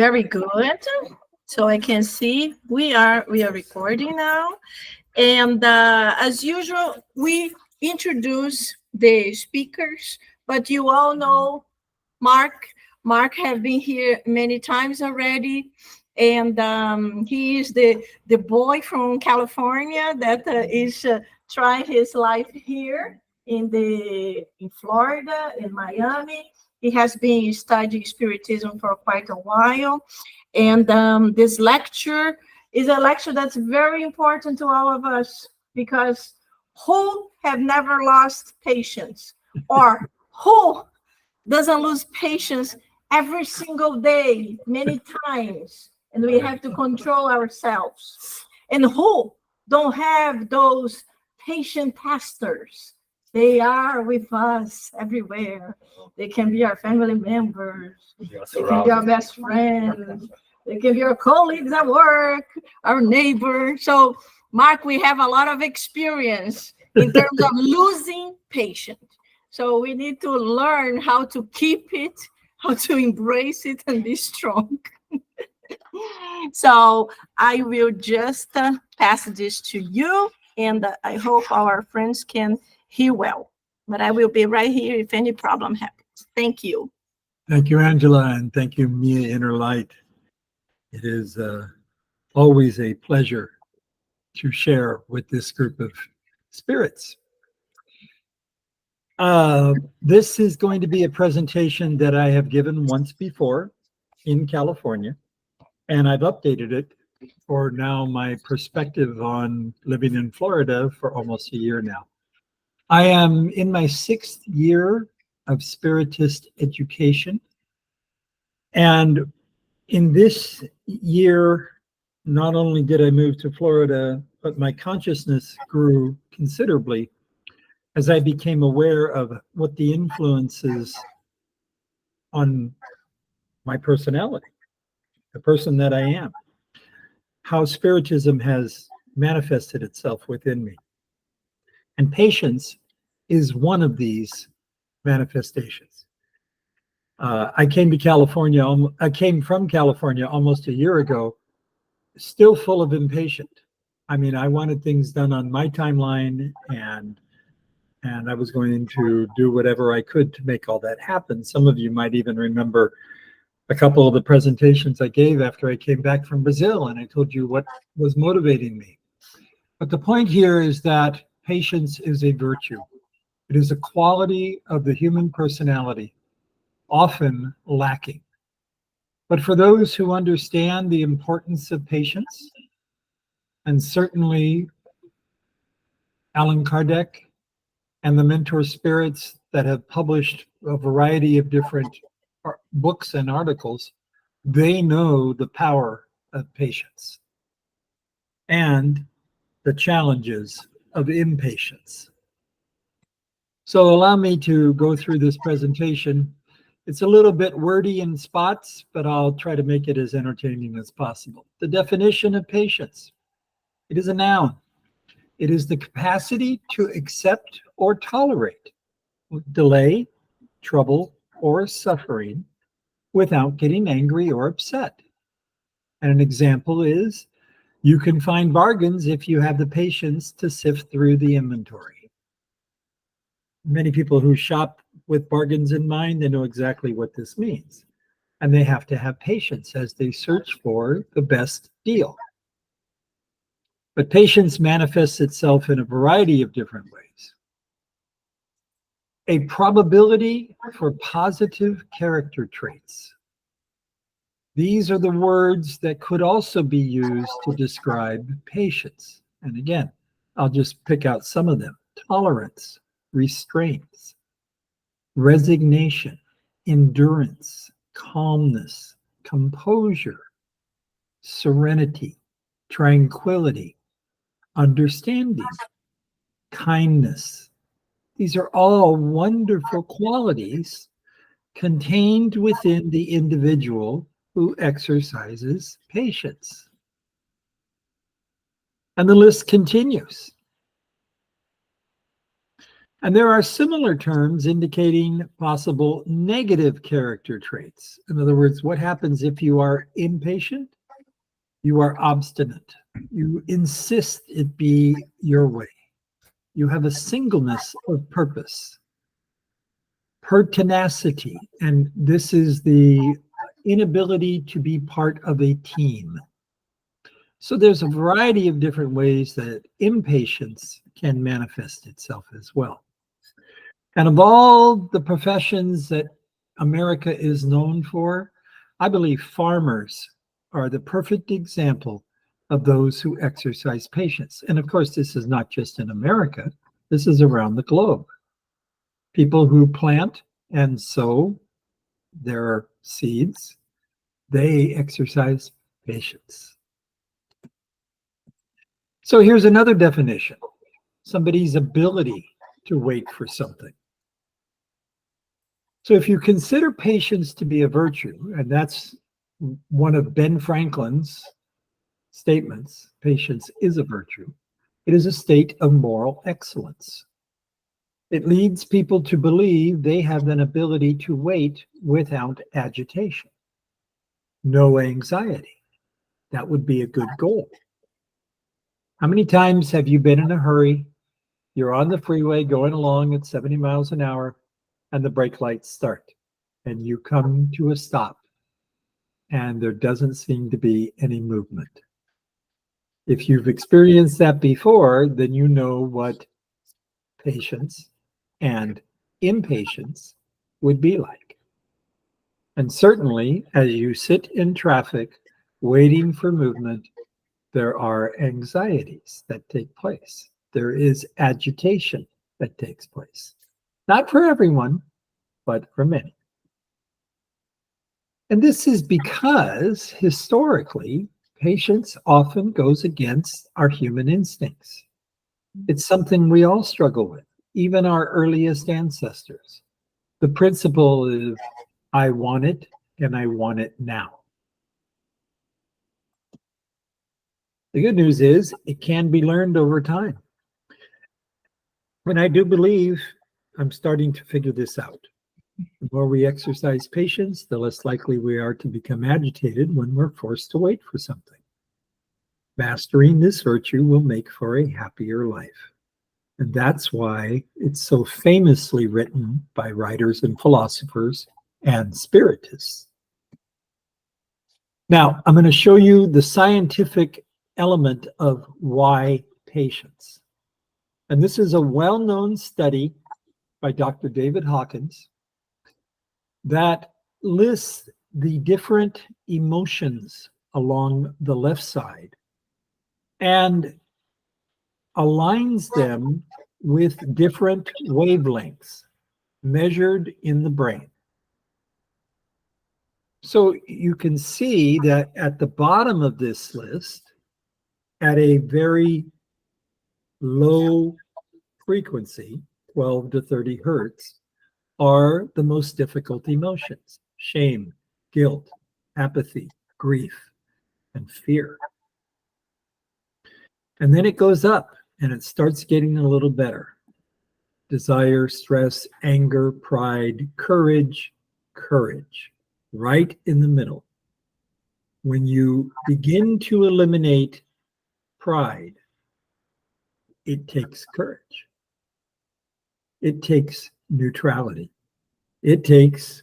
Very good. So I can see we are recording now. And as usual, we introduce the speakers, but you all know Mark. Mark has been here many times already. And he is the boy from California that is trying his life here in Florida, in Miami. He has been studying Spiritism for quite a while. And this lecture is a lecture that's very important to all of us, because who have never lost patience, or who doesn't lose patience every single day, many times, and we have to control ourselves? And who don't have those patient pastors? They are with us everywhere. They can be our family members. They can be our best friends. They can be our colleagues at work, our neighbors. So, Mark, we have a lot of experience in terms of losing patience. So we need to learn how to keep it, how to embrace it, and be strong. So I will just pass this to you, and I hope our friends can hear well. But I will be right here if any problem happens. Thank you. Thank you, Angela, and thank you, Mia InnerLight. It is always a pleasure to share with this group of spirits. This is going to be a presentation that I have given once before in California, and I've updated it for now my perspective on living in Florida for almost a year now. I am in my 6th year of Spiritist education, and in this year, not only did I move to Florida, but my consciousness grew considerably as I became aware of what the influences on my personality, the person that I am, how Spiritism has manifested itself within me. And patience is one of these manifestations. I came from California almost a year ago, still full of impatience. I mean, I wanted things done on my timeline, and I was going to do whatever I could to make all that happen. Some of you might even remember a couple of the presentations I gave after I came back from Brazil, and I told you what was motivating me. But the point here is that patience is a virtue. It is a quality of the human personality, often lacking. But for those who understand the importance of patience, and certainly Allan Kardec and the mentor spirits that have published a variety of different books and articles, they know the power of patience and the challenges of impatience. So allow me to go through this presentation. It's a little bit wordy in spots, but I'll try to make it as entertaining as possible. The definition of patience: it is a noun. It is the capacity to accept or tolerate delay, trouble, or suffering without getting angry or upset. And an example is, you can find bargains if you have the patience to sift through the inventory. Many people who shop with bargains in mind, they know exactly what this means. And they have to have patience as they search for the best deal. But patience manifests itself in a variety of different ways. A probability for positive character traits. These are the words that could also be used to describe patience. And again, I'll just pick out some of them: tolerance, restraints, resignation, endurance, calmness, composure, serenity, tranquility, understanding, kindness. These are all wonderful qualities contained within the individual who exercises patience. And the list continues. And there are similar terms indicating possible negative character traits. In other words, what happens if you are impatient? You are obstinate. You insist it be your way. You have a singleness of purpose, pertinacity, and this is the inability to be part of a team. So there's a variety of different ways that impatience can manifest itself as well. And of all the professions that America is known for, I believe farmers are the perfect example of those who exercise patience. And of course, this is not just in America, this is around the globe. People who plant and sow their seeds, they exercise patience. So here's another definition: somebody's ability to wait for something. So if you consider patience to be a virtue, and that's one of Ben Franklin's statements, patience is a virtue, it is a state of moral excellence. It leads people to believe they have an ability to wait without agitation, no anxiety. That would be a good goal. How many times have you been in a hurry? You're on the freeway going along at 70 miles an hour, and the brake lights start, and you come to a stop, and there doesn't seem to be any movement. If you've experienced that before, then you know what patience and impatience would be like. And certainly, as you sit in traffic waiting for movement, there are anxieties that take place. There is agitation that takes place. Not for everyone, but for many. And this is because historically, patience often goes against our human instincts. It's something we all struggle with, even our earliest ancestors. The principle is, I want it and I want it now. The good news is it can be learned over time. And I do believe I'm starting to figure this out. The more we exercise patience, the less likely we are to become agitated when we're forced to wait for something. Mastering this virtue will make for a happier life. And that's why it's so famously written by writers and philosophers and spiritists. Now, I'm going to show you the scientific element of why patience. And this is a well-known study by Dr. David Hawkins that lists the different emotions along the left side and aligns them with different wavelengths measured in the brain. So you can see that at the bottom of this list, at a very low frequency, 12 to 30 hertz, are the most difficult emotions: shame, guilt, apathy, grief, and fear. And then it goes up and it starts getting a little better. Desire, stress, anger, pride, courage, courage, right in the middle. When you begin to eliminate pride, it takes courage. It takes neutrality. It takes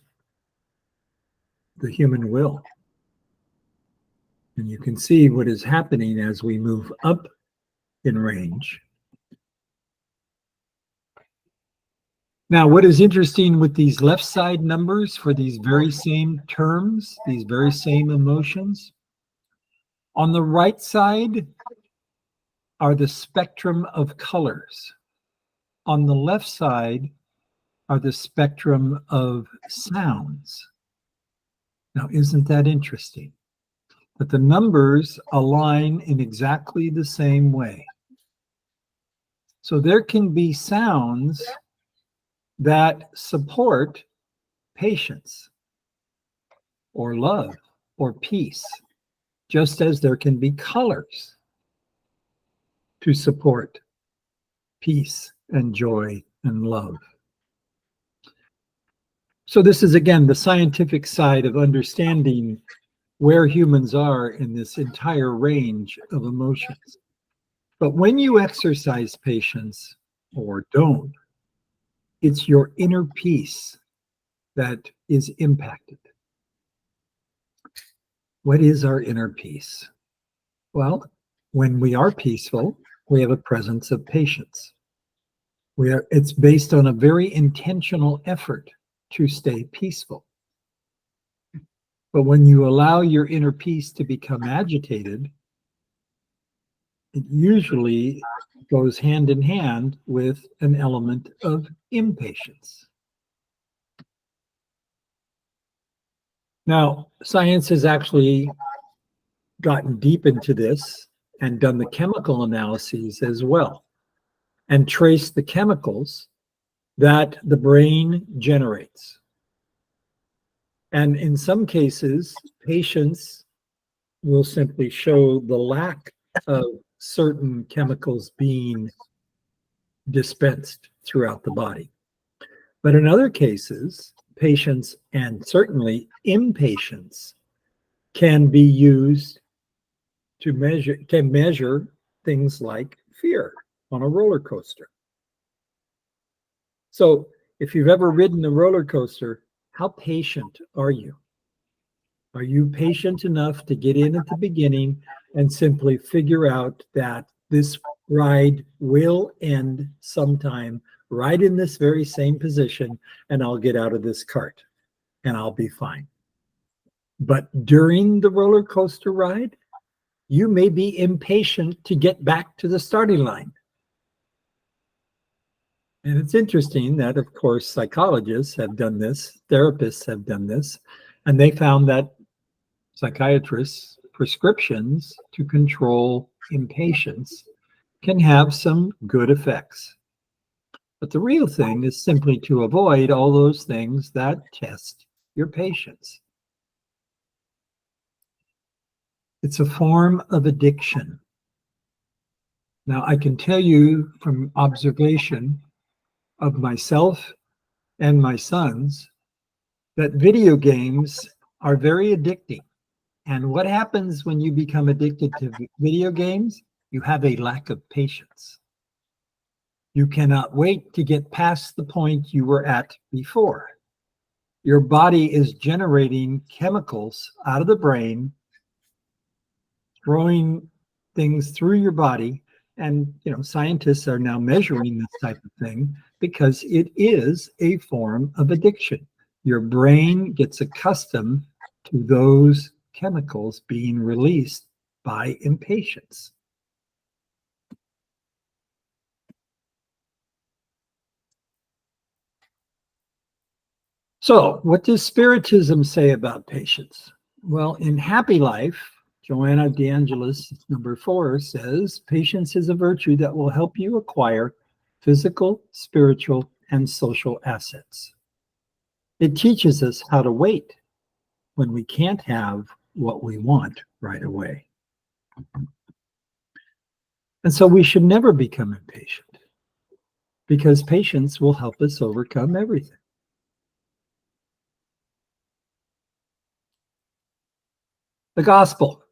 the human will. And you can see what is happening as we move up in range. Now, what is interesting with these left side numbers for these very same terms, these very same emotions, on the right side are the spectrum of colors. On the left side are the spectrum of sounds. Now, isn't that interesting? That the numbers align in exactly the same way. So there can be sounds that support patience or love or peace, just as there can be colors to support peace and joy and love. So this is, again, the scientific side of understanding where humans are in this entire range of emotions. But when you exercise patience or don't, it's your inner peace that is impacted. What is our inner peace? Well, when we are peaceful, we have a presence of patience. It's based on a very intentional effort to stay peaceful. But when you allow your inner peace to become agitated, it usually goes hand in hand with an element of impatience. Now, science has actually gotten deep into this and done the chemical analyses as well, and traced the chemicals that the brain generates. And in some cases, patients will simply show the lack of certain chemicals being dispensed throughout the body. But in other cases, patience and certainly impatience can be used to measure things like fear on a roller coaster. So if you've ever ridden a roller coaster, how patient are you? Are you patient enough to get in at the beginning and simply figure out that this ride will end sometime right in this very same position, and I'll get out of this cart and I'll be fine? But during the roller coaster ride, you may be impatient to get back to the starting line. And it's interesting that, of course, psychologists have done this, therapists have done this, and they found that psychiatrists' prescriptions to control impatience can have some good effects. But the real thing is simply to avoid all those things that test your patience. It's a form of addiction. Now, I can tell you from observation of myself and my sons that video games are very addicting. And what happens when you become addicted to video games? You have a lack of patience. You cannot wait to get past the point you were at before. Your body is generating chemicals out of the brain, throwing things through your body. And scientists are now measuring this type of thing because it is a form of addiction. Your brain gets accustomed to those chemicals being released by impatience. So, what does Spiritism say about patience? Well, in Happy Life, Joanna DeAngelis, number 4, says, patience is a virtue that will help you acquire physical, spiritual, and social assets. It teaches us how to wait when we can't have what we want right away. And so we should never become impatient, because patience will help us overcome everything. The Gospel,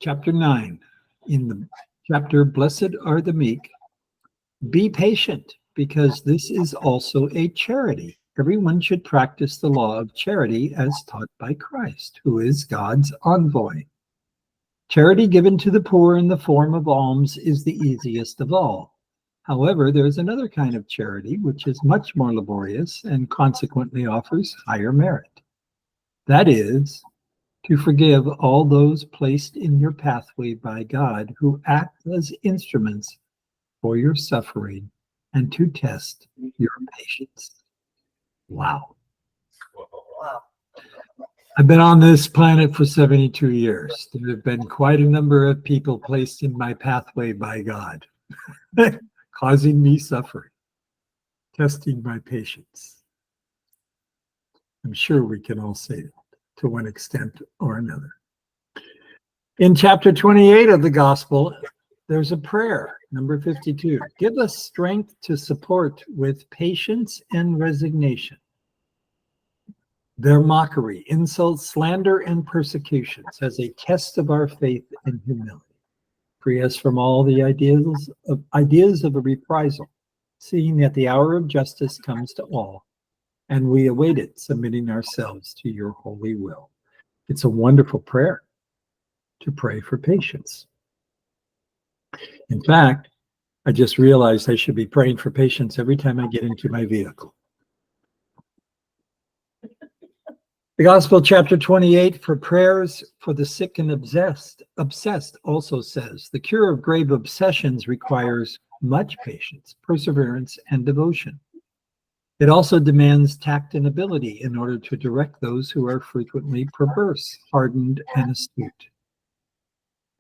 chapter 9, in the chapter, Blessed are the meek, be patient, because this is also a charity. Everyone should practice the law of charity as taught by Christ, who is God's envoy. Charity given to the poor in the form of alms is the easiest of all. However, there is another kind of charity which is much more laborious and consequently offers higher merit. That is, to forgive all those placed in your pathway by God who act as instruments for your suffering and to test your patience. Wow. I've been on this planet for 72 years. There have been quite a number of people placed in my pathway by God, causing me suffering, testing my patience. I'm sure we can all say that to one extent or another. In chapter 28 of the Gospel, there's a prayer Number 52, give us strength to support with patience and resignation their mockery, insults, slander, and persecutions as a test of our faith and humility. Free us from all the ideas of a reprisal, seeing that the hour of justice comes to all, and we await it, submitting ourselves to your holy will. It's a wonderful prayer to pray for patience. In fact, I just realized I should be praying for patience every time I get into my vehicle. The Gospel, chapter 28, for prayers for the sick and obsessed also says, the cure of grave obsessions requires much patience, perseverance, and devotion. It also demands tact and ability in order to direct those who are frequently perverse, hardened, and astute,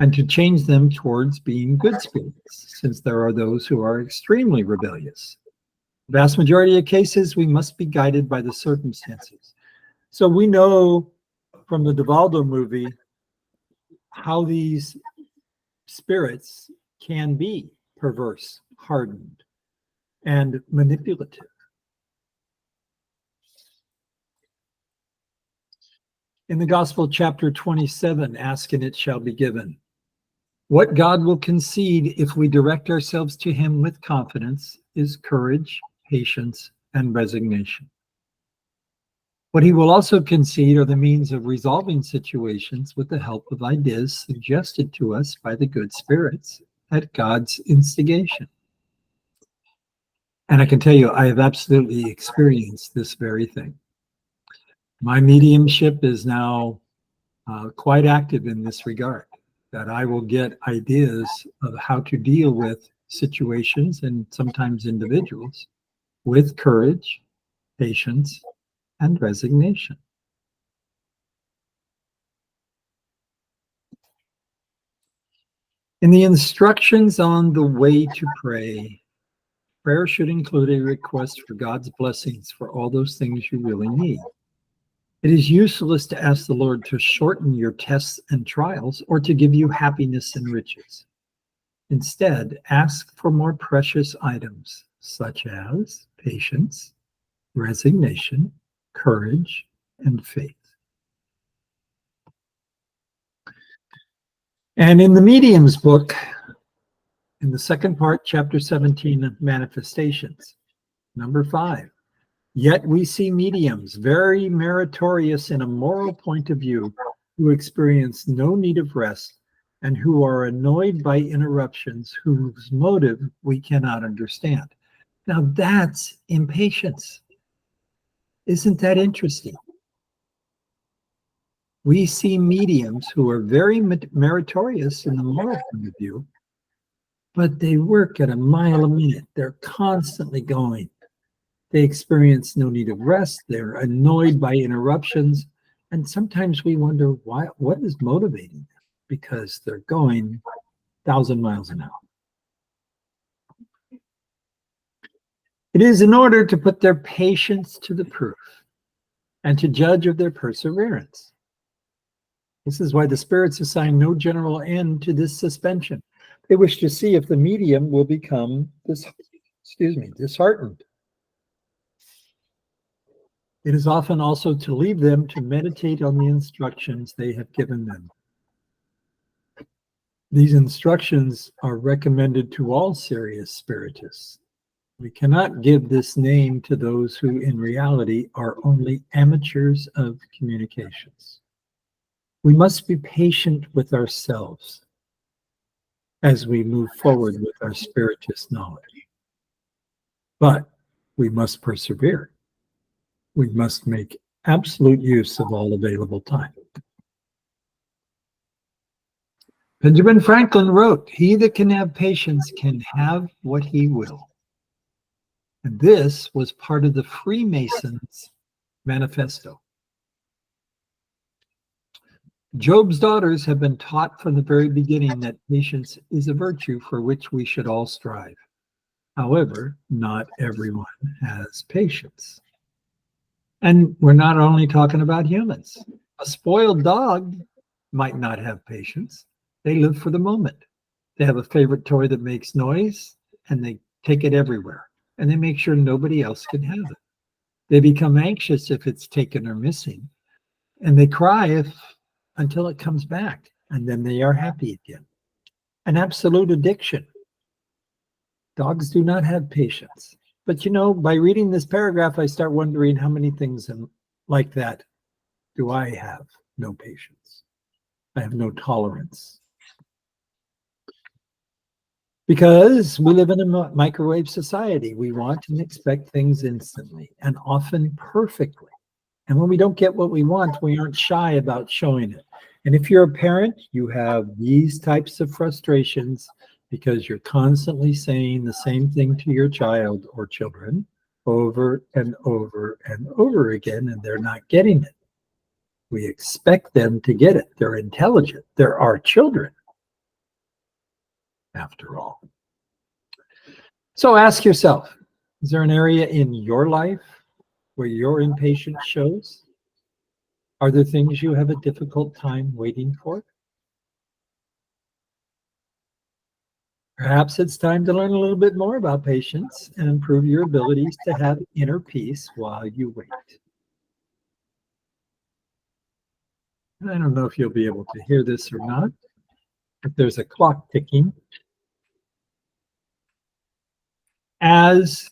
and to change them towards being good spirits, since there are those who are extremely rebellious. The vast majority of cases, we must be guided by the circumstances. So we know from the DeValdo movie how these spirits can be perverse, hardened, and manipulative. In the Gospel, chapter 27, ask and it shall be given. What God will concede if we direct ourselves to him with confidence is courage, patience, and resignation. What he will also concede are the means of resolving situations with the help of ideas suggested to us by the good spirits at God's instigation. And I can tell you, I have absolutely experienced this very thing. My mediumship is now quite active in this regard, that I will get ideas of how to deal with situations and sometimes individuals with courage, patience, and resignation. In the instructions on the way to pray, prayer should include a request for God's blessings for all those things you really need. It is useless to ask the Lord to shorten your tests and trials or to give you happiness and riches. Instead, ask for more precious items such as patience, resignation, courage, and faith. And in the Medium's book, in the second part, chapter 17 of Manifestations, number 5, yet we see mediums very meritorious in a moral point of view who experience no need of rest and who are annoyed by interruptions whose motive we cannot understand. Now that's impatience. Isn't that interesting? We see mediums who are very meritorious in the moral point of view, but they work at a mile a minute. They're constantly going. They experience no need of rest. They're annoyed by interruptions. And sometimes we wonder what is motivating them, because they're going 1,000 miles an hour. It is in order to put their patience to the proof and to judge of their perseverance. This is why the spirits assign no general end to this suspension. They wish to see if the medium will become disheartened. It is often also to leave them to meditate on the instructions they have given them. These instructions are recommended to all serious spiritists. We cannot give this name to those who in reality are only amateurs of communications. We must be patient with ourselves as we move forward with our spiritist knowledge. But we must persevere. We must make absolute use of all available time. Benjamin Franklin wrote, "He that can have patience can have what he will." And this was part of the Freemasons' manifesto. Job's daughters have been taught from the very beginning that patience is a virtue for which we should all strive. However, not everyone has patience. And we're not only talking about humans. A spoiled dog might not have patience. They live for the moment. They have a favorite toy that makes noise, and they take it everywhere. And they make sure nobody else can have it. They become anxious if it's taken or missing. And they cry until it comes back. And then they are happy again. An absolute addiction. Dogs do not have patience. But by reading this paragraph, I start wondering how many things like that do I have no patience. I have no tolerance. Because we live in a microwave society. We want and expect things instantly and often perfectly. And when we don't get what we want, we aren't shy about showing it. And if you're a parent, you have these types of frustrations because you're constantly saying the same thing to your child or children over and over and over again, and they're not getting it. We expect them to get it. They're intelligent. They're our children, after all. So ask yourself, is there an area in your life where your impatience shows? Are there things you have a difficult time waiting for? Perhaps it's time to learn a little bit more about patience and improve your abilities to have inner peace while you wait. I don't know if you'll be able to hear this or not, but there's a clock ticking. As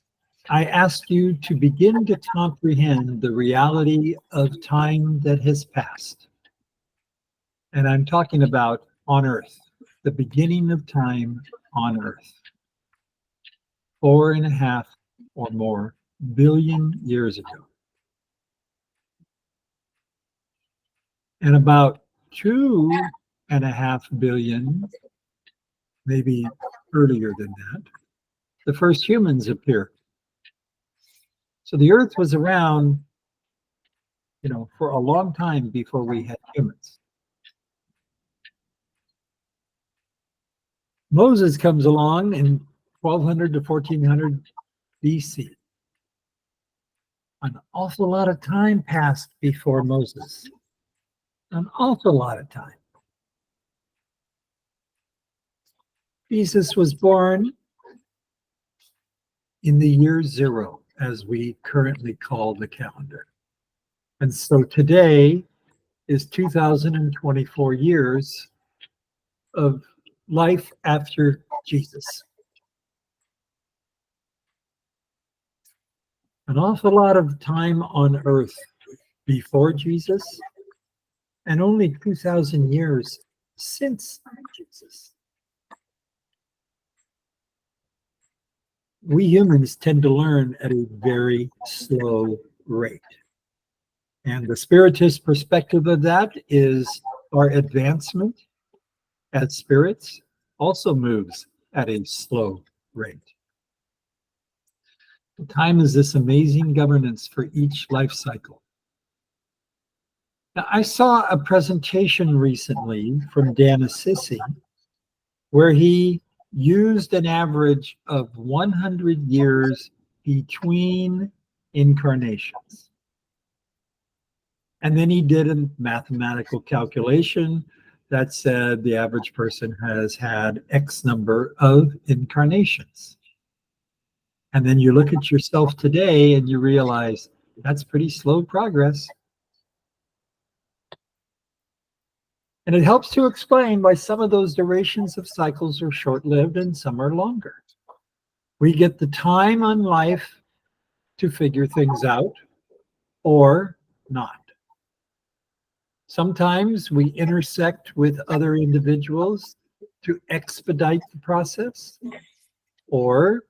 I ask you to begin to comprehend the reality of time that has passed. And I'm talking about on Earth, the beginning of time on Earth. 4.5 or more billion years ago. And about 2.5 billion, maybe earlier than that, the first humans appeared. So the Earth was around, for a long time before we had humans. Moses comes along in 1200 to 1400 BC. An awful lot of time passed before Moses. An awful lot of time. Jesus was born in the year 0, as we currently call the calendar. And so today is 2024 years of life after Jesus. An awful lot of time on earth before Jesus, and only 2,000 years since Jesus. We humans tend to learn at a very slow rate. And the Spiritist perspective of that is our advancement as spirits also moves at a slow rate. Time is this amazing governance for each life cycle. Now, I saw a presentation recently from Dan Assisi where he used an average of 100 years between incarnations. And then he did a mathematical calculation that said the average person has had X number of incarnations. And then you look at yourself today and you realize that's pretty slow progress. And it helps to explain why some of those durations of cycles are short-lived and some are longer. We get the time on life to figure things out or not. Sometimes we intersect with other individuals to expedite the process or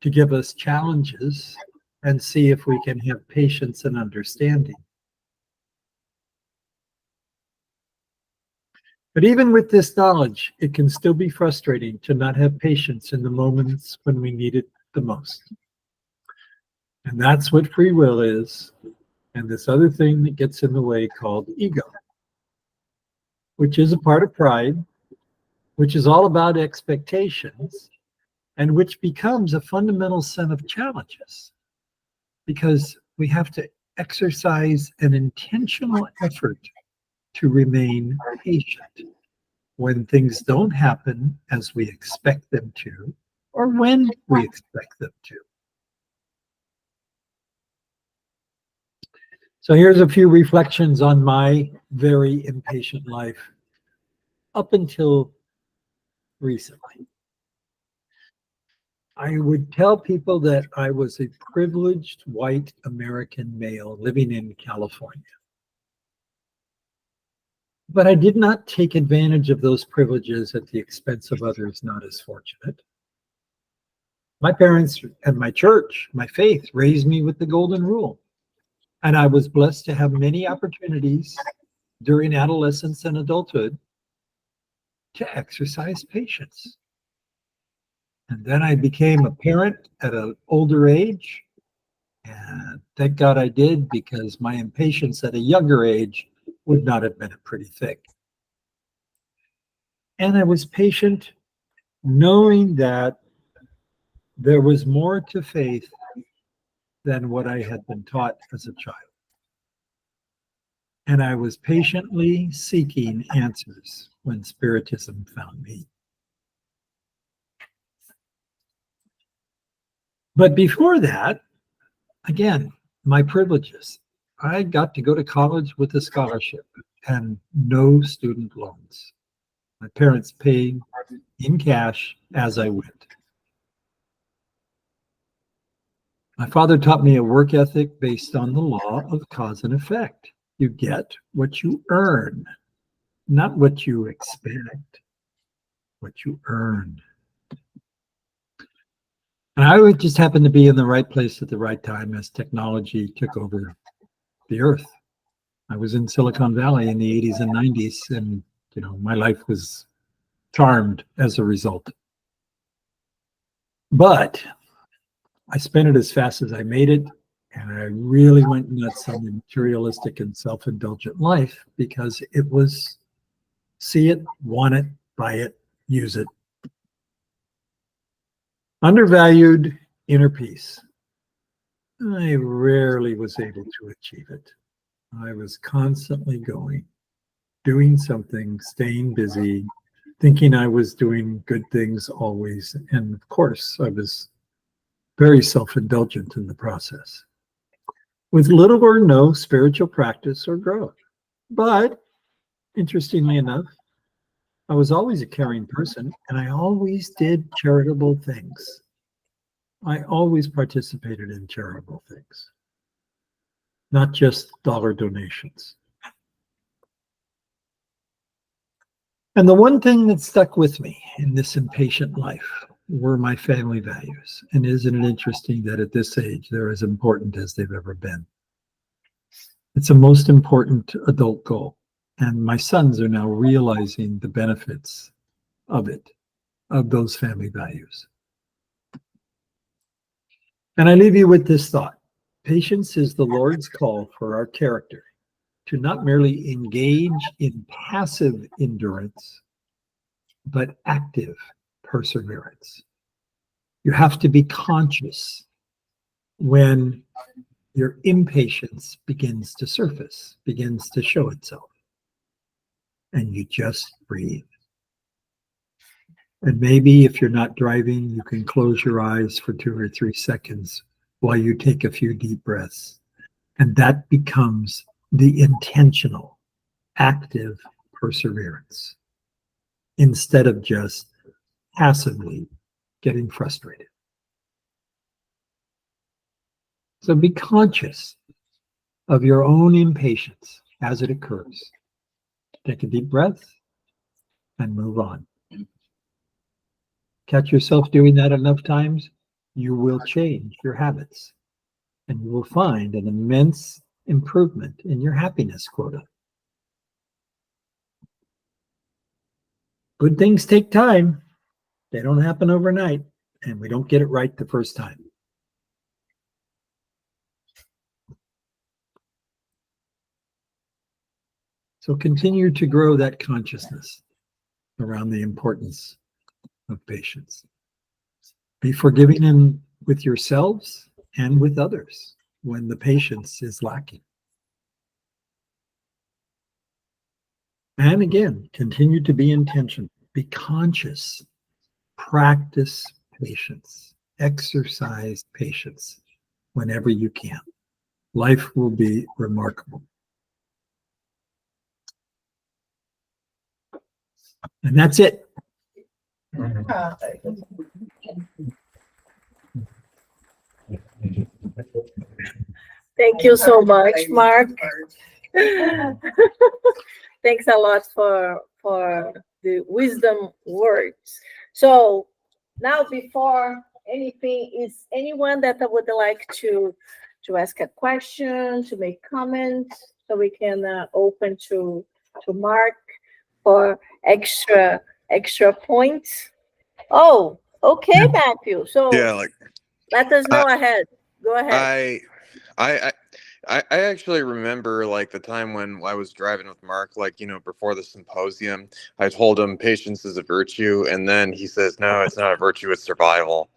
to give us challenges and see if we can have patience and understanding. But even with this knowledge, it can still be frustrating to not have patience in the moments when we need it the most. And that's what free will is, and this other thing that gets in the way called ego, which is a part of pride, which is all about expectations, and which becomes a fundamental set of challenges because we have to exercise an intentional effort to remain patient. when things don't happen as we expect them to, or when we expect them to. So here's a few reflections on my very impatient life up until recently. I would tell people that I was a privileged white American male living in California. But I did not take advantage of those privileges at the expense of others not as fortunate. My parents and my church, my faith, raised me with the golden rule. And I was blessed to have many opportunities during adolescence and adulthood to exercise patience. And then I became a parent at an older age. And thank God I did, because my impatience at a younger age would not have been a pretty thing. And I was patient, knowing that there was more to faith than what I had been taught as a child. And I was patiently seeking answers when Spiritism found me. But before that, again, my privileges. I got to go to college with a scholarship and no student loans. My parents paid in cash as I went. My father taught me a work ethic based on the law of cause and effect. You get what you earn, not what you expect, what you earn. And I would just happen to be in the right place at the right time as technology took over the earth. I was in Silicon Valley in the 80s and 90s, and my life was charmed as a result. But I spent it as fast as I made it, and I really went nuts on the materialistic and self-indulgent life because it was see it, want it, buy it, use it. Undervalued inner peace. I rarely was able to achieve it. I was constantly doing something, staying busy, thinking I was doing good things always. And of course, I was very self-indulgent in the process, with little or no spiritual practice or growth. But interestingly enough, I was always a caring person, and I always did charitable things. I always participated in charitable things, not just dollar donations. And the one thing that stuck with me in this impatient life were my family values. And isn't it interesting that at this age, they're as important as they've ever been? It's the most important adult goal. And my sons are now realizing the benefits of it, of those family values. And I leave you with this thought. Patience is the Lord's call for our character to not merely engage in passive endurance, but active perseverance. You have to be conscious when your impatience begins to surface, begins to show itself. And you just breathe. And maybe if you're not driving, you can close your eyes for 2 or 3 seconds while you take a few deep breaths. And that becomes the intentional, active perseverance, instead of just passively getting frustrated. So be conscious of your own impatience as it occurs. Take a deep breath and move on. Catch yourself doing that enough times, you will change your habits, and you will find an immense improvement in your happiness quota. Good things take time. They don't happen overnight, and we don't get it right the first time. So continue to grow that consciousness around the importance of patience. Be forgiving with yourselves and with others when the patience is lacking. And again, continue to be intentional, be conscious, practice patience, exercise patience whenever you can. Life will be remarkable. And that's it. Thank you so much, Mark. Thanks a lot for the wisdom words. So now, before anything, is anyone that would like to ask a question, to make comments, so we can open to Mark for extra points? Oh, okay, Matthew. So Yeah, like let us I know ahead. Go ahead. I I I actually remember like the time when I was driving with Mark, like, before the symposium, I told him patience is a virtue, and then he says, no, it's not a virtue, it's survival.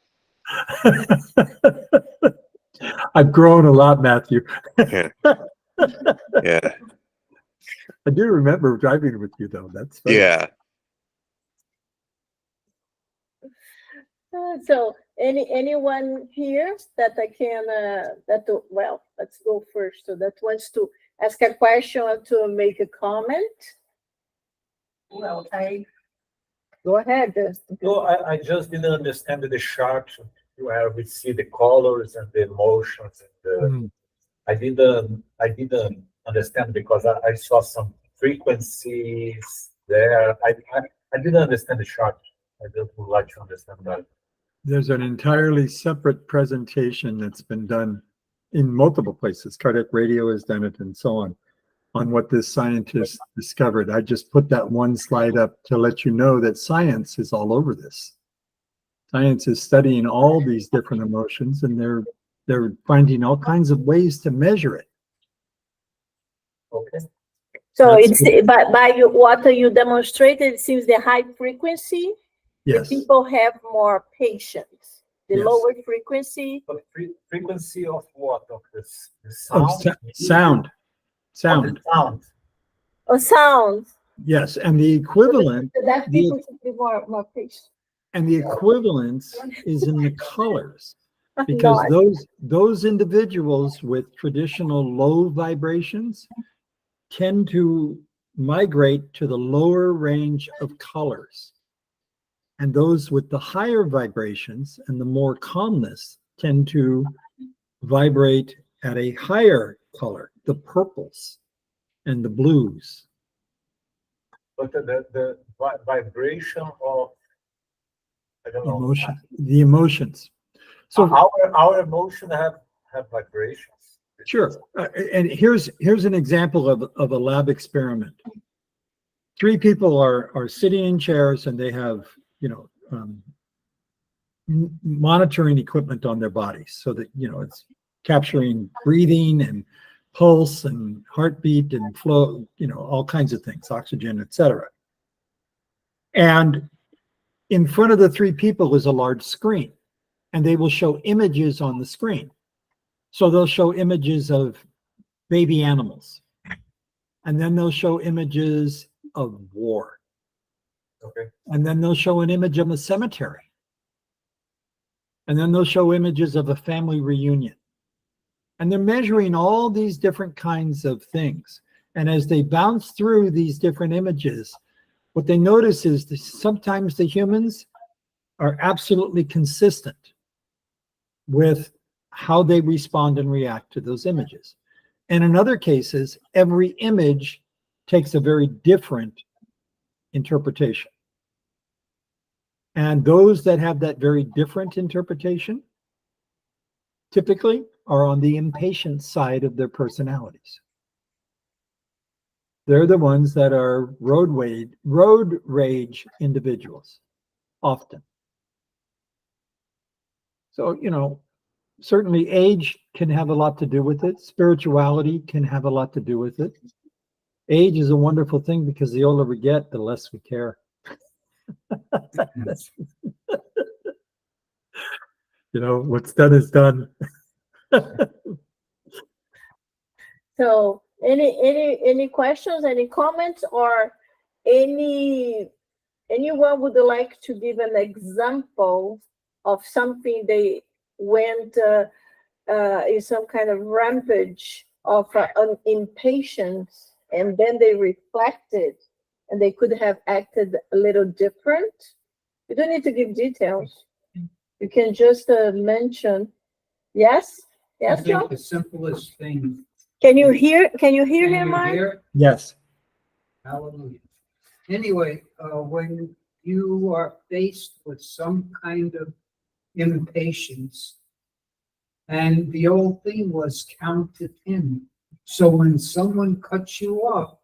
I've grown a lot, Matthew. Yeah. Yeah. I do remember driving with you, though. That's funny. Yeah. So anyone here that I can well, let's go first. So that wants to ask a question or to make a comment. Well, I Go ahead. no, I just didn't understand the chart where we see the colors and the emotions and the Mm. I didn't understand because I saw some frequencies there. I didn't understand the chart. I just would like to understand that. There's an entirely separate presentation that's been done in multiple places. Kardec Radio has done it and so on what this scientist discovered. I just put that one slide up to let you know that science is all over this. Science is studying all these different emotions, and they're finding all kinds of ways to measure it. Okay. So That's it's by what you demonstrated, it seems the high frequency, the Yes. people have more patience. The Yes. lower frequency, But frequency of what? Of this the Of sound? sound. Of Sound. the sound. or sound. Yes. And the equivalent, That the- people should be more patient. and the equivalence is in the colors. Because Not. those individuals with traditional low vibrations tend to migrate to the lower range of colors. And those with the higher vibrations and the more calmness tend to vibrate at a higher color, the purples and the blues. But the vibration of I don't know. The emotions. So Our emotion have vibrations. sure. And here's an example of a lab experiment. 3 people are sitting in chairs and they have, monitoring equipment on their bodies so that, it's capturing breathing and pulse and heartbeat and flow, all kinds of things, oxygen, etc. And in front of the 3 people is a large screen, and they will show images on the screen. So they'll show images of baby animals, and then they'll show images of war. Okay. And then they'll show an image of a cemetery. And then they'll show images of a family reunion. And they're measuring all these different kinds of things. And as they bounce through these different images, what they notice is that sometimes the humans are absolutely consistent with how they respond and react to those images. And in other cases, every image takes a very different interpretation. And those that have that very different interpretation typically are on the impatient side of their personalities. They're the ones that are road rage individuals, often. So, certainly age can have a lot to do with it. Spirituality can have a lot to do with it. Age is a wonderful thing because the older we get, the less we care. What's done is done. So any questions, any comments, or Anyone would like to give an example of something they went in some kind of rampage of an impatience, and then they reflected and they could have acted a little different? You don't need to give details. You can just mention. Yes? I Yes, think John? the simplest thing. Can you hear Can him, you Mark? hear? Yes. Hallelujah. Anyway, when you are faced with some kind of impatience, and the old thing was count to 10. So when someone cuts you off,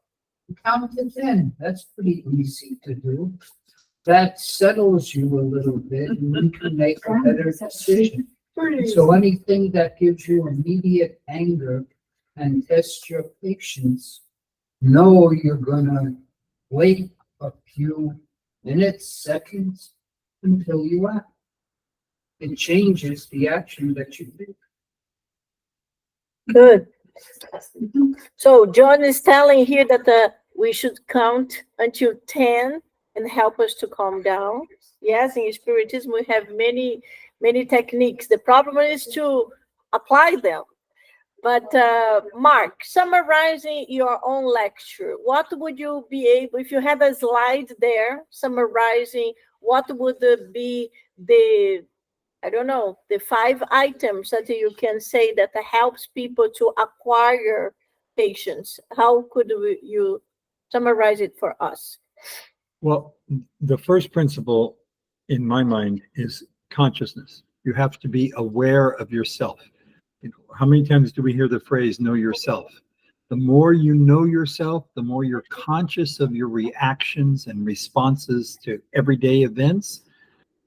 count to 10. That's pretty easy to do. That settles you a little bit, and you can make a better decision. So anything that gives you immediate anger and tests your patience, know you're gonna wait a few minutes, seconds, until you act. It changes the action that you take. Good. So John is telling here that we should count until 10 and help us to calm down. Yes, in Spiritism we have many techniques. The problem is to apply them. But Mark, summarizing your own lecture, what would you be able, if you had a slide there summarizing, what would be the, I don't know, the 5 items that you can say that helps people to acquire patience? How could you summarize it for us? Well, the first principle in my mind is consciousness. You have to be aware of yourself. You know, how many times do we hear the phrase know yourself? The more you know yourself, the more you're conscious of your reactions and responses to everyday events,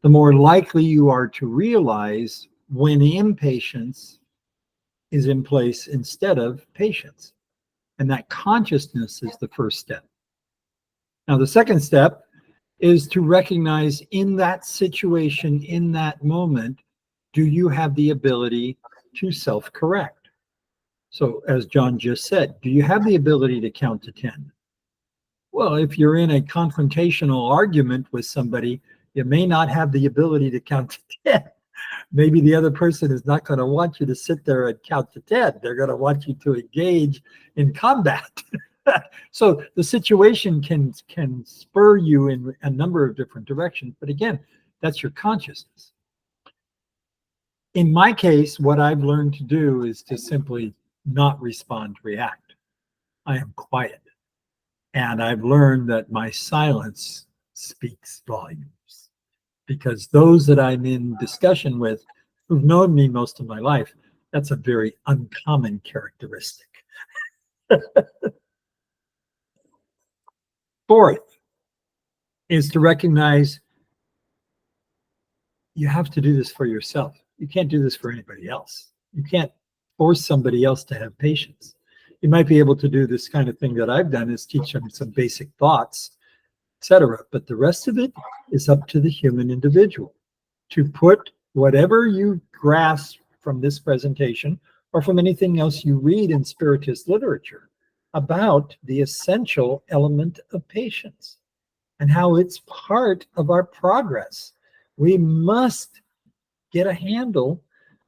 the more likely you are to realize when impatience is in place instead of patience. And that consciousness is the first step. Now, the second step is to recognize in that situation, in that moment, do you have the ability to self-correct? So as John just said, do you have the ability to count to 10? Well, if you're in a confrontational argument with somebody, you may not have the ability to count to 10. Maybe the other person is not going to want you to sit there and count to 10. They're going to want you to engage in combat. So the situation can spur you in a number of different directions. But again, that's your consciousness. In my case, what I've learned to do is to simply not respond, react. I am quiet. And I've learned that my silence speaks volumes, because those that I'm in discussion with who've known me most of my life, that's a very uncommon characteristic. Fourth is to recognize you have to do this for yourself. You can't do this for anybody else. You can't force somebody else to have patience. You might be able to do this kind of thing that I've done, is teach them some basic thoughts, etc. But the rest of it is up to the human individual to put whatever you grasp from this presentation or from anything else you read in Spiritist literature about the essential element of patience and how it's part of our progress. We must get a handle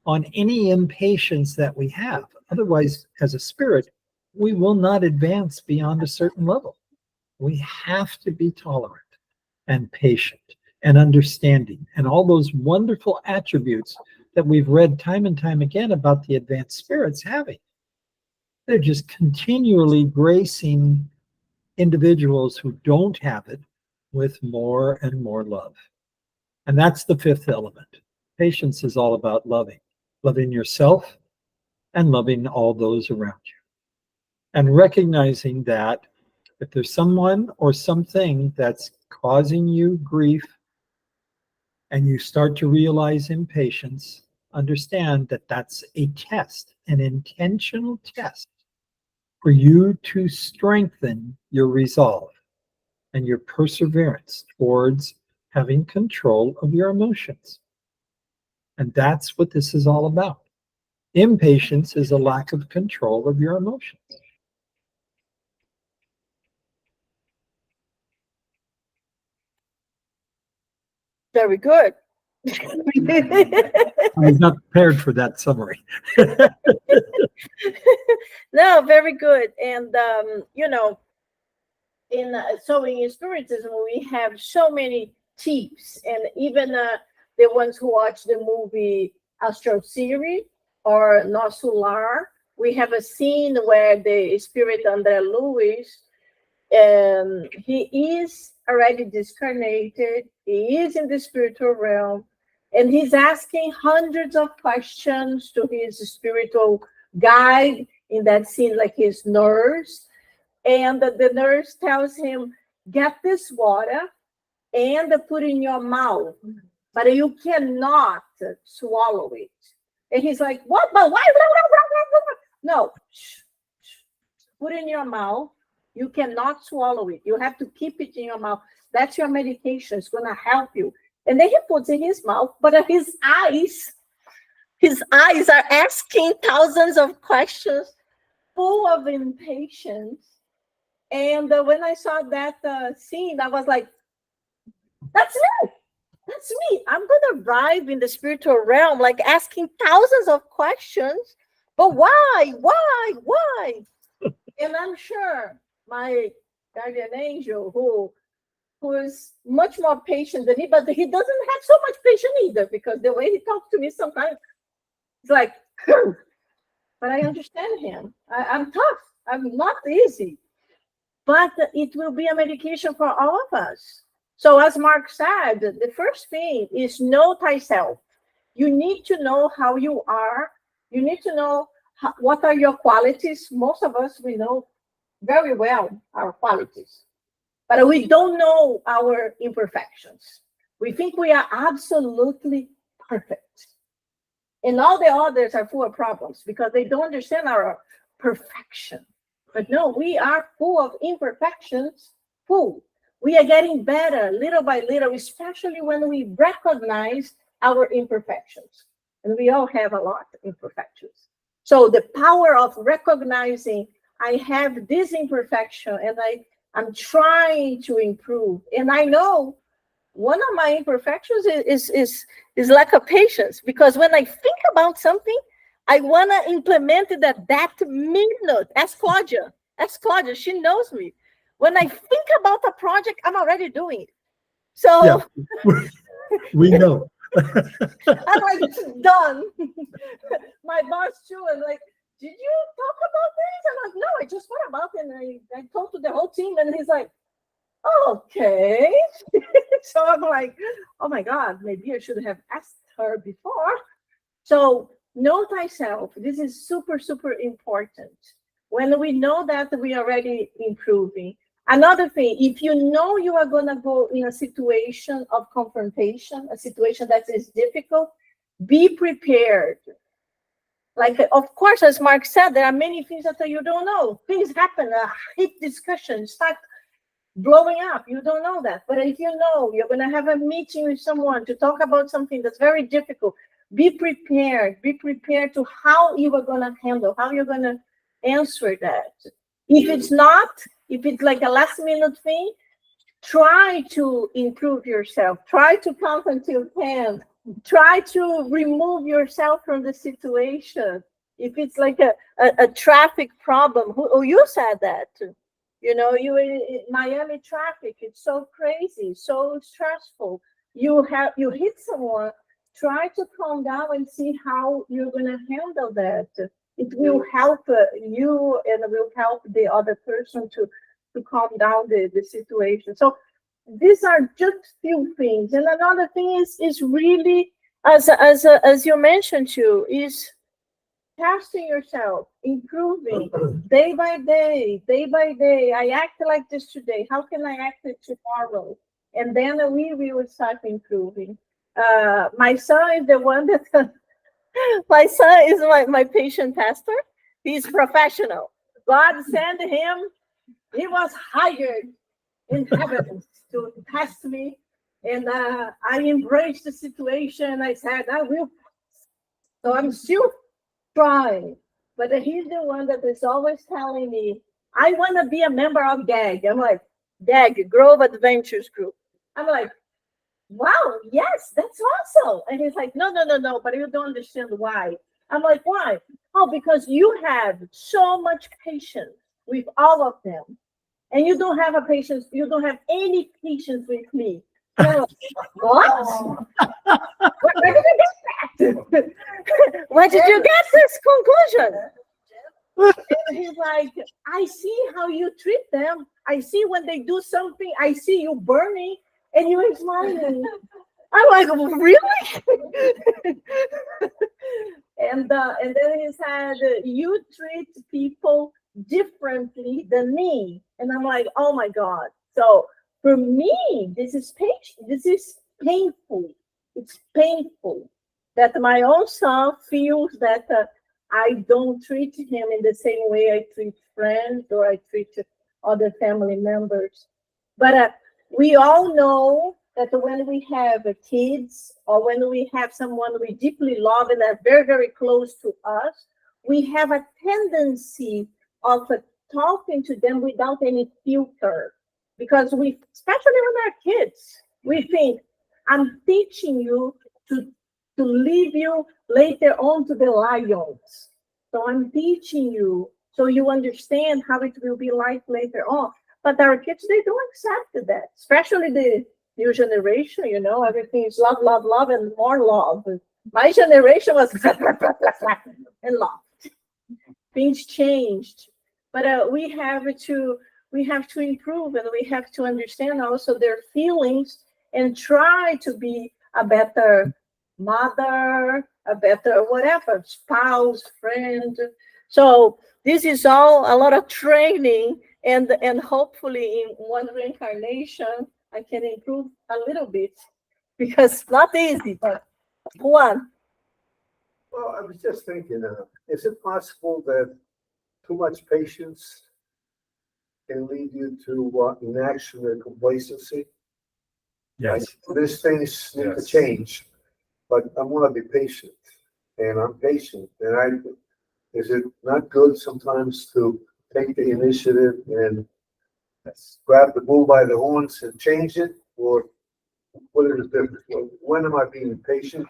on any impatience that we have. Otherwise, as a spirit, we will not advance beyond a certain level. We have to be tolerant and patient and understanding and all those wonderful attributes that we've read time and time again about the advanced spirits having. They're just continually gracing individuals who don't have it with more and more love. And that's the fifth element. Patience is all about loving yourself and loving all those around you. And recognizing that if there's someone or something that's causing you grief and you start to realize impatience, understand that that's a test, an intentional test for you to strengthen your resolve and your perseverance towards having control of your emotions. And that's what this is all about. Impatience is a lack of control of your emotions. Very good. I was not prepared for that summary. No, very good. And you know, in spiritism we have so many tips, and even the ones who watch the movie Astral Series or No Solar, we have a scene where the spirit André Luiz, he is already discarnated, he is in the spiritual realm, and he's asking hundreds of questions to his spiritual guide in that scene, like his nurse. And the nurse tells him, get this water and put in your mouth, but you cannot swallow it. And he's like, what? But why? No, put in your mouth. You cannot swallow it. You have to keep it in your mouth. That's your medication. It's going to help you. And then he puts it in his mouth, but his eyes are asking thousands of questions, full of impatience. And when I saw that scene, I was like, that's me. That's me. I'm going to arrive in the spiritual realm, like asking thousands of questions. But why? Why? And I'm sure my guardian angel, who is much more patient than me, but he doesn't have so much patience either, because the way he talks to me sometimes, it's like, but I understand him. I'm tough. I'm not easy. But it will be a medication for all of us. So as Mark said, the first thing is know thyself. You need to know how you are. You need to know what are your qualities. Most of us, we know very well our qualities, but we don't know our imperfections. We think we are absolutely perfect. And all the others are full of problems because they don't understand our perfection. But no, we are full of imperfections, full. We are getting better little by little, especially when we recognize our imperfections. And we all have a lot of imperfections. So the power of recognizing I have this imperfection and I'm trying to improve. And I know one of my imperfections is lack of patience, because when I think about something, I want to implement it at that minute. Ask Claudia, she knows me. When I think about a project, I'm already doing it. So yeah, we know. I'm like, it's done. My boss too, and like, did you talk about this? I'm like, no, I just thought about it, and I talked to the whole team, and he's like, okay. So I'm like, oh my God, maybe I should have asked her before. So know thyself. This is super, super important. When we know that we are already improving. Another thing, if you know you are going to go in a situation of confrontation, a situation that is difficult, be prepared. Like, of course, as Mark said, there are many things that you don't know. Things happen, heat discussions start blowing up. You don't know that. But if you know you're going to have a meeting with someone to talk about something that's very difficult, be prepared. Be prepared to how you are going to handle, how you're going to answer that. If it's like a last minute thing, try to improve yourself. Try to count until 10. Try to remove yourself from the situation. If it's like a traffic problem, you said that. You know, you in Miami traffic, it's so crazy, so stressful. You hit someone, try to calm down and see how you're going to handle that. It will help you, and it will help the other person to calm down the situation. So these are just few things. And another thing is really, as you mentioned too, is testing yourself, improving day by day. I acted like this today. How can I act it tomorrow? And then we will start improving. My son is the one that my son is my patient tester. He's professional. God sent him. He was hired in heaven to test me. And I embraced the situation. I said, I will. So I'm still trying. But he's the one that is always telling me, I want to be a member of GAG. I'm like, GAG, Grove Adventures Group. I'm like, wow, yes, that's awesome. And he's like, no, no, no, no, but you don't understand why. I'm like, why? Oh, because you have so much patience with all of them. And you don't have a patience, you don't have any patience with me. And I'm like, what? Where did you get that? Where did you get this conclusion? And he's like, I see how you treat them. I see when they do something, I see you burning and you're smiling. I'm like, really? And then he said, you treat people differently than me. And I'm like, oh my God. So for me, this is painful. It's painful that my own son feels that I don't treat him in the same way I treat friends or I treat other family members. But we all know that when we have kids or when we have someone we deeply love and are very, very close to us, we have a tendency of talking to them without any filter. Because we, especially when they're kids, we think, I'm teaching you to leave you later on to the lions. So I'm teaching you so you understand how it will be like later on. But our kids, they don't accept that, especially the new generation, everything is love, love, love, and more love. My generation was and love. Things changed. But we have to improve, and we have to understand also their feelings and try to be a better mother, a better whatever, spouse, friend. So this is all a lot of training, and hopefully in one reincarnation I can improve a little bit, because it's not easy, but one. Well, I was just thinking, is it possible that too much patience can lead you to inaction and complacency? Yes. These things need to change, but I want to be patient, and I'm patient. And is it not good sometimes to take the initiative and grab the bull by the horns and change it, or what is the difference? When am I being impatient,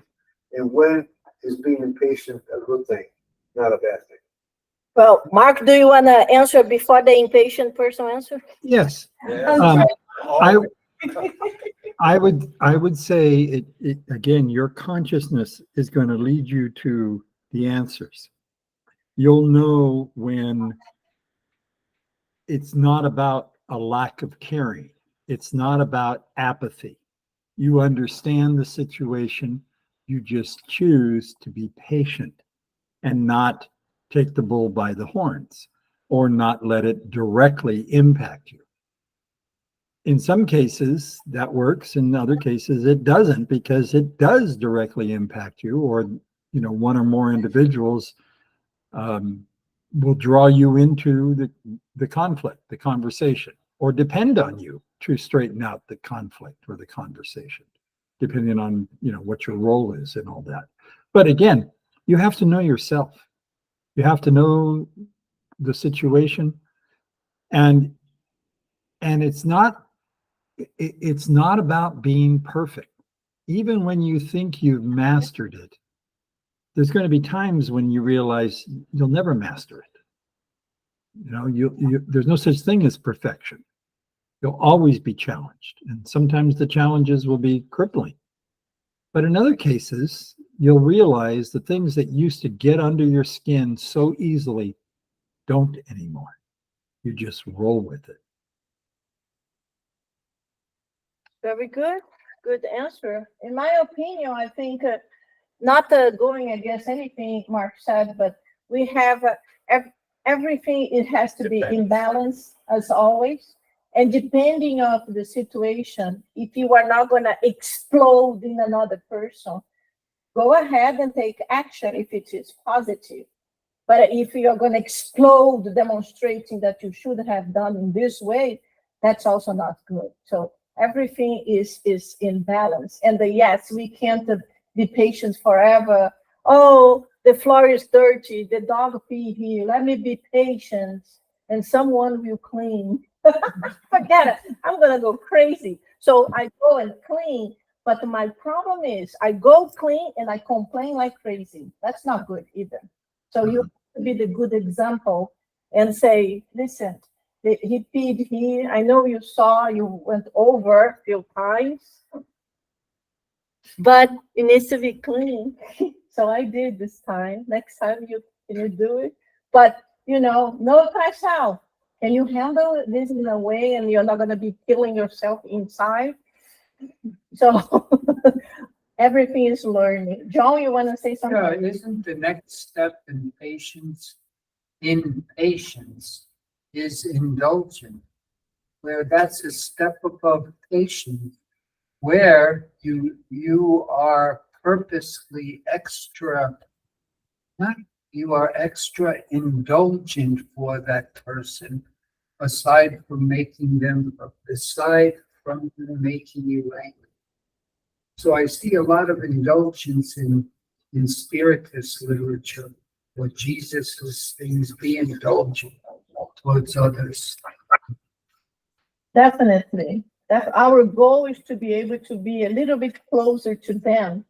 and when is being impatient a good thing, not a bad thing? Well, Mark, do you want to answer before the impatient person answer? Yes. Yeah. I would say it again, your consciousness is going to lead you to the answers. You'll know when it's not about a lack of caring. It's not about apathy. You understand the situation. You just choose to be patient and not take the bull by the horns or not let it directly impact you. In some cases that works, in other cases it doesn't, because it does directly impact you, or one or more individuals will draw you into the conflict, the conversation, or depend on you to straighten out the conflict or the conversation, depending on what your role is and all that. But again, you have to know yourself. You have to know the situation, and it's not about being perfect. Even when you think you've mastered it, there's going to be times when you realize you'll never master it. There's no such thing as perfection. You'll always be challenged, and sometimes the challenges will be crippling. But in other cases, you'll realize the things that used to get under your skin so easily don't anymore. You just roll with it. Very good. Good answer. In my opinion, I think not going against anything Mark said, but we have everything. It has to be in balance as always. And depending on the situation, if you are not going to explode in another person, go ahead and take action if it is positive. But if you're going to explode demonstrating that you should have done in this way, that's also not good. So everything is in balance. And yes, we can't be patient forever. Oh, the floor is dirty, the dog pee here, let me be patient, and someone will clean. Forget it, I'm gonna go crazy. So I go and clean, But my problem is I go clean and I complain like crazy. That's not good either. So you have to be the good example and say, listen, he peed here. I know you saw, you went over a few times, but it needs to be clean. So I did this time. Next time can you do it? But no crash out. Can you handle this in a way and you're not going to be killing yourself inside? So everything is learning. John, you want to say something? Yeah, isn't the next step in patience is indulgent, where that's a step above patience, where you are purposely extra, not you are extra indulgent for that person, aside from making you angry. So I see a lot of indulgence in spiritist literature, where Jesus was things be indulgent towards others. Definitely. Our goal is to be able to be a little bit closer to them.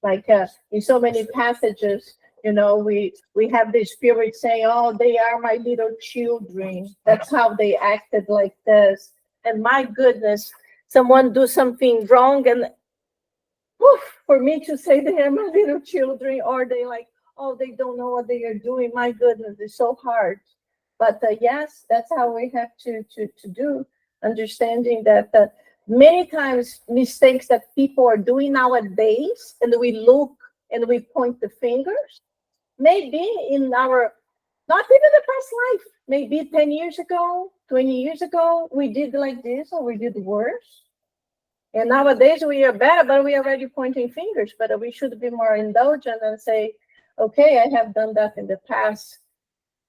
Like in so many passages, we have the spirit saying, "Oh, they are my little children." That's how they acted like this. And my goodness, someone do something wrong, and for me to say they are my little children, or they like, oh, they don't know what they are doing. My goodness, it's so hard. But yes, that's how we have to do. Understanding that many times mistakes that people are doing nowadays, and we look and we point the fingers, maybe in our, not even the past life, maybe 10 years ago, 20 years ago, we did like this or we did worse. And nowadays we are better, but we are already pointing fingers. But we should be more indulgent and say, okay, I have done that in the past.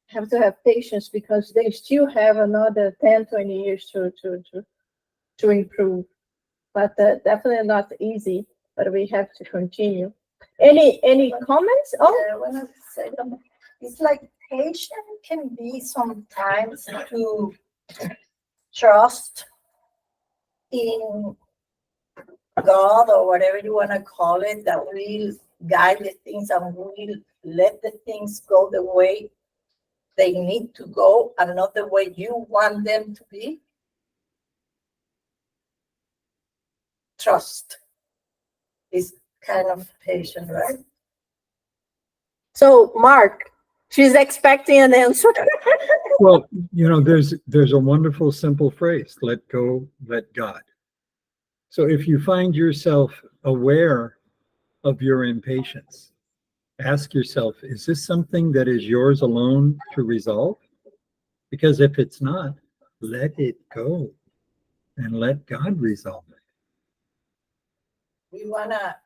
I have to have patience because they still have another 10, 20 years to improve. But definitely not easy, but we have to continue. Any comments? Oh, I want to say something. It's like patience can be sometimes to trust in God or whatever you want to call it, that will guide the things and will let the things go the way they need to go and not the way you want them to be. Trust is kind of patient, right? so Mark, she's expecting an answer. Well, there's a wonderful simple phrase: let go, let God. So if you find yourself aware of your impatience, ask yourself, is this something that is yours alone to resolve? Because if it's not, let it go and let God resolve it.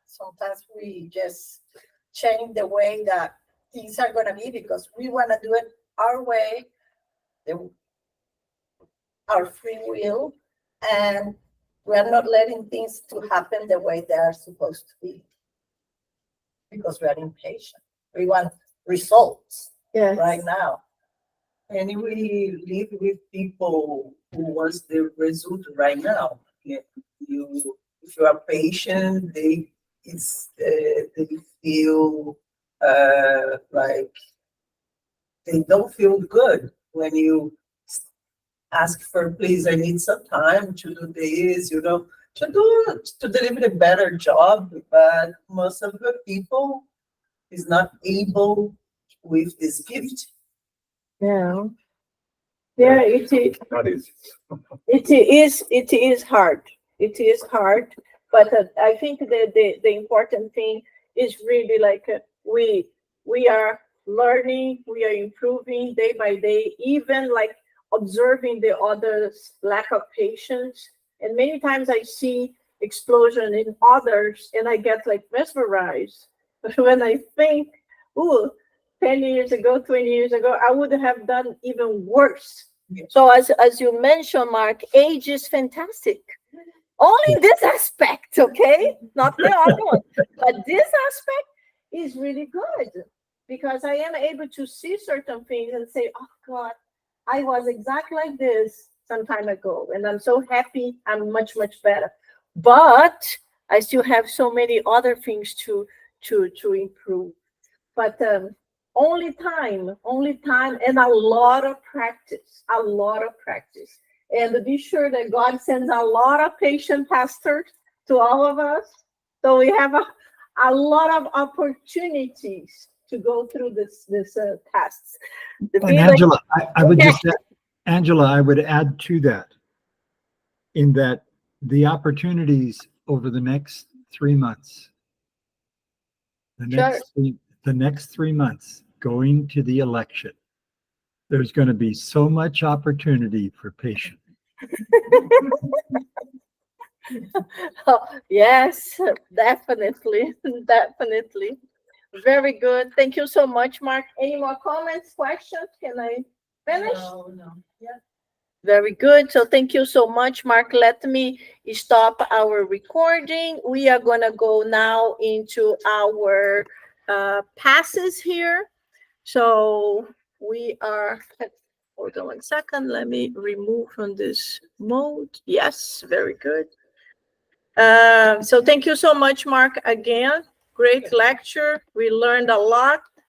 Sometimes we just change the way that things are going to be because we want to do it our way, our free will, and we're not letting things to happen the way they are supposed to be because we are impatient. We want results right now. And we live with people who wants the result right now. If you are patient, they feel like they don't feel good when you ask for, please, I need some time to do this, to deliver a better job. But most of the people is not able with this gift. Yeah, it is. Not easy. It is hard. It is hard, but I think the important thing is really like we are learning, we are improving day by day, even like observing the others' lack of patience. And many times I see explosion in others, and I get like mesmerized. But when I think, ooh, 10 years ago, 20 years ago, I would have done even worse. Yeah. So as you mentioned, Mark, age is fantastic. Only this aspect, okay? Not the other one. But this aspect is really good because I am able to see certain things and say, oh God, I was exactly like this some time ago. And I'm so happy I'm much, much better. But I still have so many other things to improve. But only time, and a lot of practice, And be sure that God sends a lot of patient pastors to all of us. So we have a lot of opportunities to go through this tests. And Angela, I would just, Angela, I would add to that, in that the opportunities over the next 3 months, the next 3 months going to the election, there's going to be so much opportunity for patients. Oh, yes, definitely. Very good. Thank you so much, Mark. Any more comments, questions? Can I finish? No. Yeah. Very good. So thank you so much, Mark. Let me stop our recording. We are going to go now into our passes here. So we are, hold on 1 second. Let me remove from this mode. Yes, very good. So thank you so much, Mark, again. Great lecture. We learned a lot.